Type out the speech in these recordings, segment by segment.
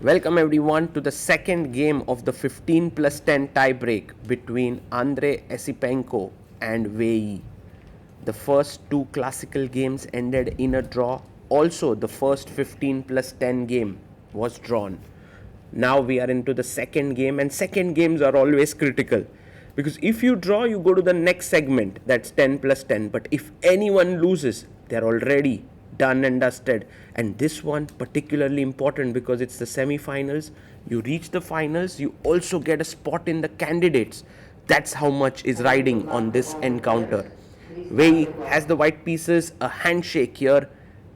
Welcome everyone to the second game of the 15 plus 10 tie break between Andrey Esipenko and Wei Yi. The first two classical games ended in a draw. Also, the first 15 plus 10 game was drawn. Now we are into the second game, and second games are always critical because if you draw, you go to the next segment, that's 10 plus 10. But if anyone loses, they're already done and dusted. And this one particularly important because it's the semi-finals. You reach the finals, you also get a spot in the candidates. That's how much is riding on this encounter. Wei has the white pieces, a handshake here,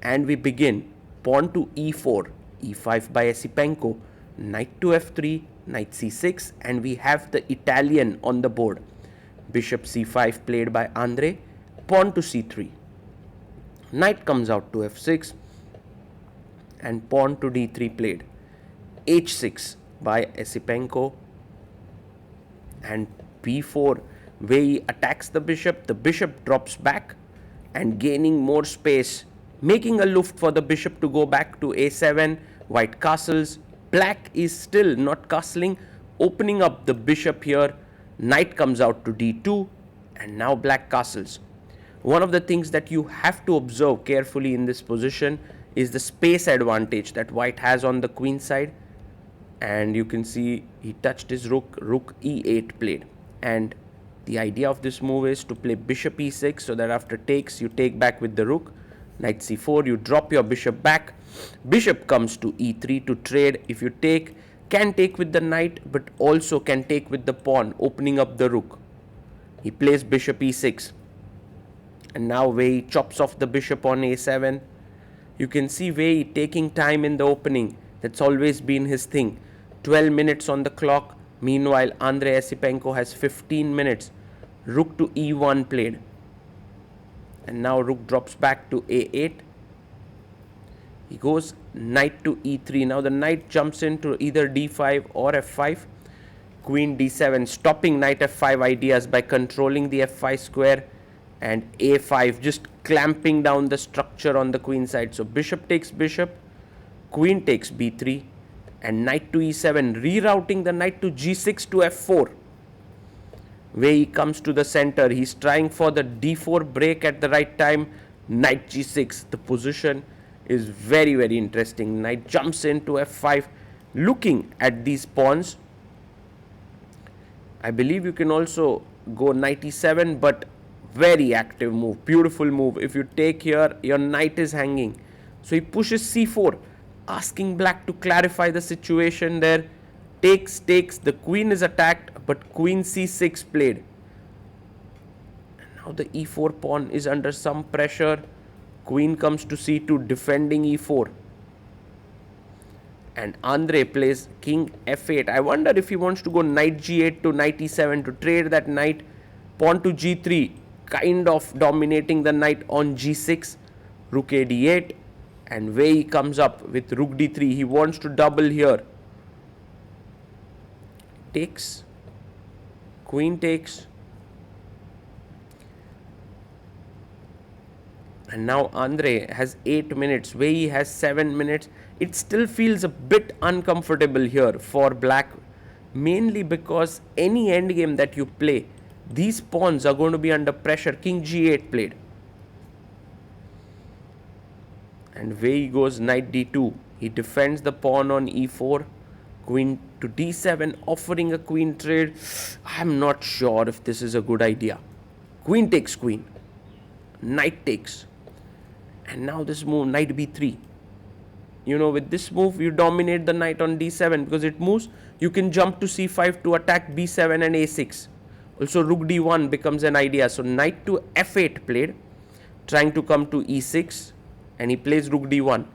and we begin. Pawn to e4, e5 by Esipenko, knight to f3, knight c6, and we have the Italian on the board. Bishop c5 played by Andrey, pawn to c3. Knight comes out to f6 and pawn to d3 played. h6 by Esipenko and b4. Wei attacks the bishop drops back and gaining more space, making a luft for the bishop to go back to a7. White castles, black is still not castling, opening up the bishop here. Knight comes out to d2 and now black castles. One of the things that you have to observe carefully in this position is the space advantage that white has on the queen side. And you can see he touched his rook, rook e8 played. And the idea of this move is to play bishop e6 so that after takes you take back with the rook. Knight c4, you drop your bishop back. Bishop comes to e3 to trade. If you take, can take with the knight but also can take with the pawn, opening up the rook. He plays bishop e6. And now Wei chops off the bishop on a7. You can see Wei taking time in the opening. That's always been his thing. 12 minutes on the clock. Meanwhile, Andrey Esipenko has 15 minutes. Rook to e1 played. And now rook drops back to a8. He goes knight to e3. Now the knight jumps into either d5 or f5. Queen d7, stopping knight f5 ideas by controlling the f5 square. And a5, just clamping down the structure on the queen side. So bishop takes bishop, queen takes b3, and knight to e7, rerouting the knight to g6 to f4. Wei comes to the center. He's trying for the d4 break at the right time. Knight g6. The position is very, very interesting. Knight jumps into f5, looking at these pawns. I believe you can also go knight e7, but very active move, beautiful move. If you take here, your knight is hanging. So he pushes c4, asking black to clarify the situation there. Takes, the queen is attacked, but queen c6 played. And now the e4 pawn is under some pressure. Queen comes to c2, defending e4. And Andrey plays king f8. I wonder if he wants to go knight g8 to knight e7 to trade that knight. Pawn to g3, kind of dominating the knight on g6. Rook a d8, and Wei comes up with rook d3. He wants to double here. Takes, queen takes, and now Andrey has 8 minutes. Wei has 7 minutes. It still feels a bit uncomfortable here for black, mainly because any endgame that you play, these pawns are going to be under pressure. King g8 played. And Wei goes knight d2. He defends the pawn on e4. Queen to d7, offering a queen trade. I'm not sure if this is a good idea. Queen takes queen. Knight takes. And now this move, knight b3. You know, with this move, you dominate the knight on d7 because it moves. You can jump to c5 to attack b7 and a6. Also, rook d1 becomes an idea. So knight to f8 played, trying to come to e6, and he plays rook d1.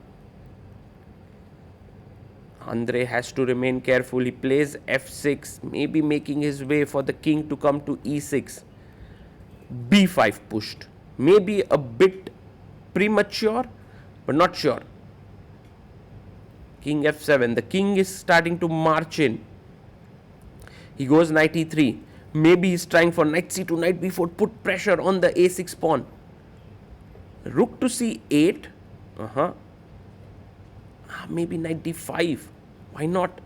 Andrey has to remain careful. He plays f6, maybe making his way for the king to come to e6. b5 pushed. Maybe a bit premature, but not sure. King f7. The king is starting to march in. He goes knight e3. Maybe he's trying for knight c2, knight b4, put pressure on the a6 pawn. Rook to c8. Maybe knight d5. Why not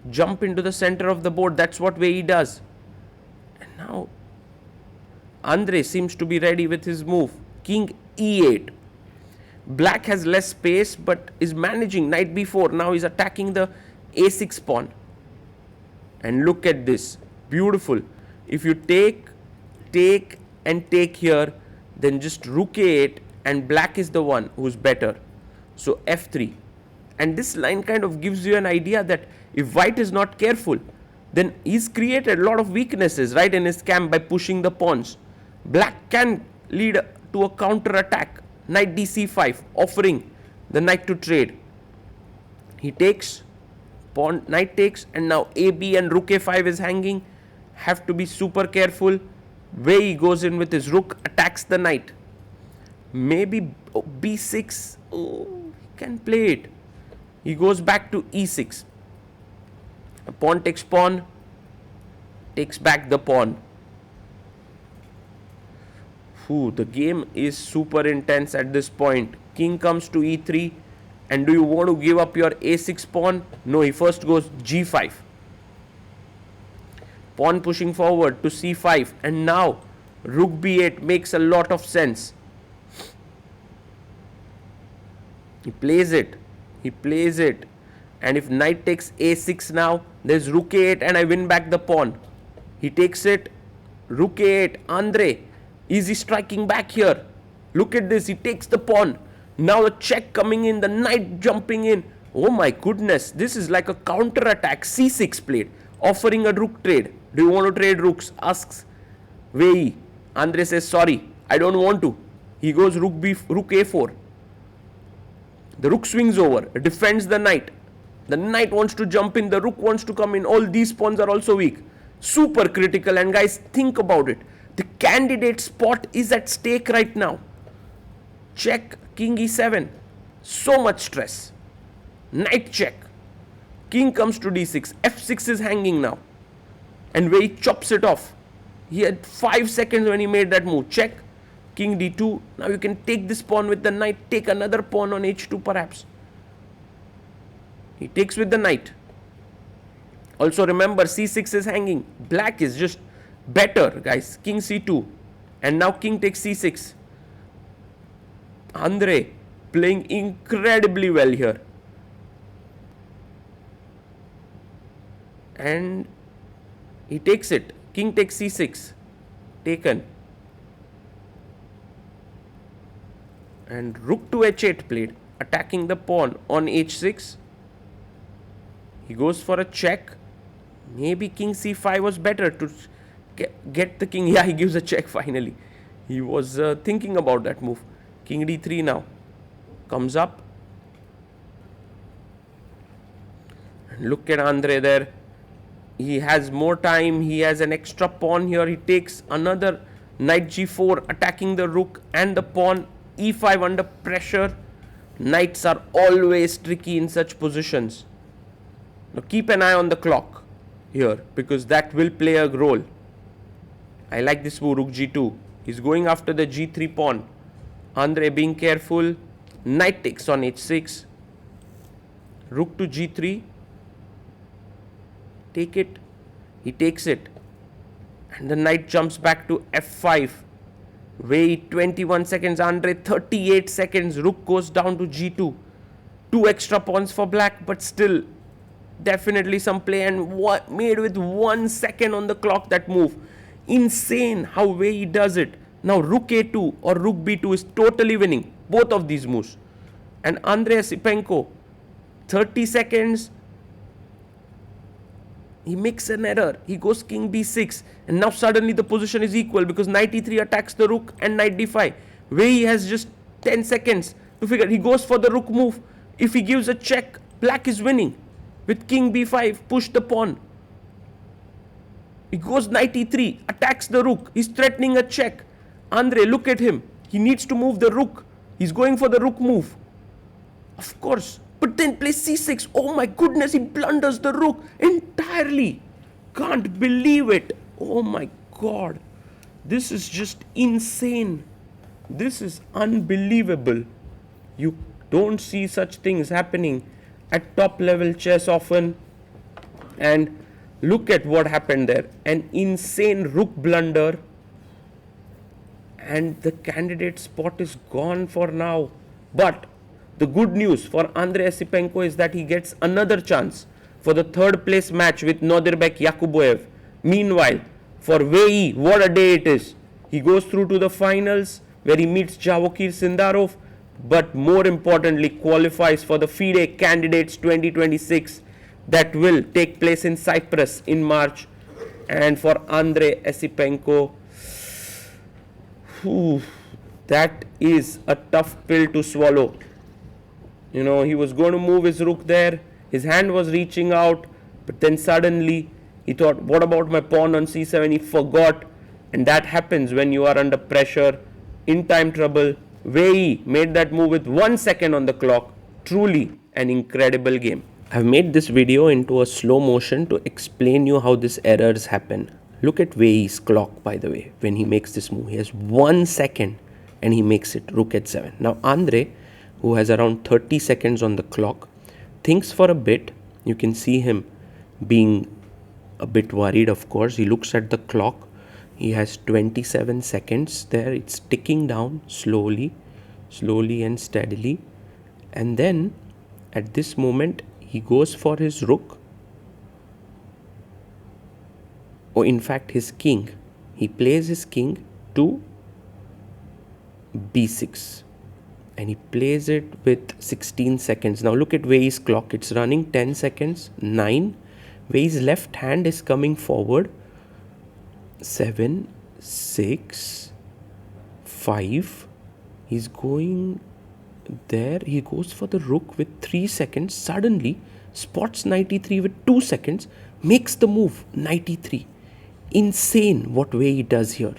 jump into the center of the board? That's what Wei Yi does. And now Andrey seems to be ready with his move. King e8. Black has less space but is managing. Knight b4. Now he's attacking the a6 pawn. And look at this. Beautiful. If you take and take here, then just rook a8 and black is the one who's better. So f3. And this line kind of gives you an idea that if white is not careful, then he's created a lot of weaknesses right in his camp by pushing the pawns. Black can lead to a counter attack. Knight dc5, offering the knight to trade. He takes, pawn, knight takes, and now ab and rook a5 is hanging. Have to be super careful. Wei Yi goes in with his rook, attacks the knight. Maybe b6. Oh, he can play it. He goes back to e6. A pawn takes pawn, takes back the pawn. The game is super intense at this point. King comes to e3. And do you want to give up your a6 pawn? No, he first goes g5. Pawn pushing forward to c5. And now rook b8 makes a lot of sense. He plays it. He plays it. And if knight takes a6 now, there's rook a8 and I win back the pawn. He takes it. Rook a8. Andrey. Easy striking back here. Look at this. He takes the pawn. Now a check coming in. The knight jumping in. Oh my goodness. This is like a counter attack. c6 played. Offering a rook trade. Do you want to trade rooks? Asks Wei Yi. Andrey says sorry. I don't want to. He goes rook a4. The rook swings over. Defends the knight. The knight wants to jump in. The rook wants to come in. All these pawns are also weak. Super critical. And guys, think about it. The candidate spot is at stake right now. Check, king e7. So much stress. Knight check. King comes to d6. f6 is hanging now. And Wei Yi chops it off. He had 5 seconds when he made that move. Check. King d2. Now you can take this pawn with the knight. Take another pawn on h2 perhaps. He takes with the knight. Also remember, c6 is hanging. Black is just better, guys. King c2. And now king takes c6. Andrey playing incredibly well here. And he takes it. King takes c6. Taken. And rook to h8 played. Attacking the pawn on h6. He goes for a check. Maybe king c5 was better to get the king. Yeah, he gives a check finally. He was thinking about that move. King d3 now. Comes up. And look at Andrey there. He has more time. He has an extra pawn here. He takes another knight g4, attacking the rook and the pawn. e5 under pressure. Knights are always tricky in such positions. Now keep an eye on the clock here, because that will play a role. I like this move, rook g2. He's going after the g3 pawn. Andrey being careful. Knight takes on h6. Rook to g3. Take it. He takes it. And the knight jumps back to f5. Wait 21 seconds. Andrey 38 seconds. Rook goes down to g2. 2 extra pawns for black, but still definitely some play, and what made with 1 second on the clock that move. Insane how Wei Yi does it. Now rook a2 or rook b2 is totally winning both of these moves. And Andrey Esipenko 30 seconds. He makes an error. He goes king b6. And now suddenly the position is equal because knight e3 attacks the rook and knight d5. Wei Yi has just 10 seconds to figure. He goes for the rook move. If he gives a check, black is winning. With king b5, push the pawn. He goes knight e3, attacks the rook. He's threatening a check. Andrey, look at him. He needs to move the rook. He's going for the rook move. Of course. But then plays c6. Oh my goodness, he blunders the rook entirely. Can't believe it. Oh my god. This is just insane. This is unbelievable. You don't see such things happening at top level chess often. And look at what happened there. An insane rook blunder. And the candidate spot is gone for now. But the good news for Andrey Esipenko is that he gets another chance for the third place match with Nodirbek Yakuboev. Meanwhile, for Wei Yi, what a day it is. He goes through to the finals where he meets Javokir Sindarov, but more importantly qualifies for the FIDE Candidates 2026 that will take place in Cyprus in March. And for Andrey Esipenko, that is a tough pill to swallow. You know, he was going to move his rook there, his hand was reaching out, but then suddenly he thought, what about my pawn on c7? He forgot, and that happens when you are under pressure, in time trouble. Wei Yi made that move with 1 second on the clock. Truly an incredible game. I've made this video into a slow motion to explain you how these errors happen. Look at Wei Yi's clock, by the way, when he makes this move. He has 1 second and he makes it rook h7. Now Andrey, who has around 30 seconds on the clock, thinks for a bit. You can see him being a bit worried, of course. He looks at the clock. He has 27 seconds there. It's ticking down slowly and steadily. And then at this moment, he goes for his rook. Or in fact, his king. He plays his king to b6. And he plays it with 16 seconds. Now look at Wei Yi's clock. It's running 10 seconds, 9. Wei Yi's left hand is coming forward. 7, 6, 5. He's going there. He goes for the rook with 3 seconds. Suddenly spots knight e3 with 2 seconds. Makes the move knight e3. Insane what Wei Yi does here.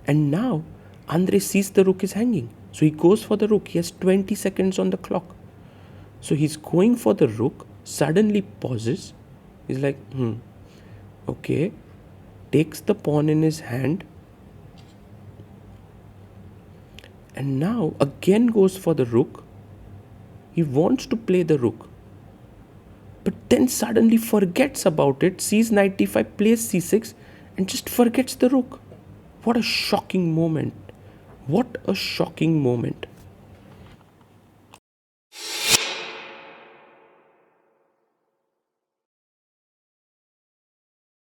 And now Andrey sees the rook is hanging. So he goes for the rook. He has 20 seconds on the clock. So he's going for the rook. Suddenly pauses. He's like, okay. Takes the pawn in his hand. And now again goes for the rook. He wants to play the rook. But then suddenly forgets about it. Sees knight d5, plays c6. And just forgets the rook. What a shocking moment. What a shocking moment.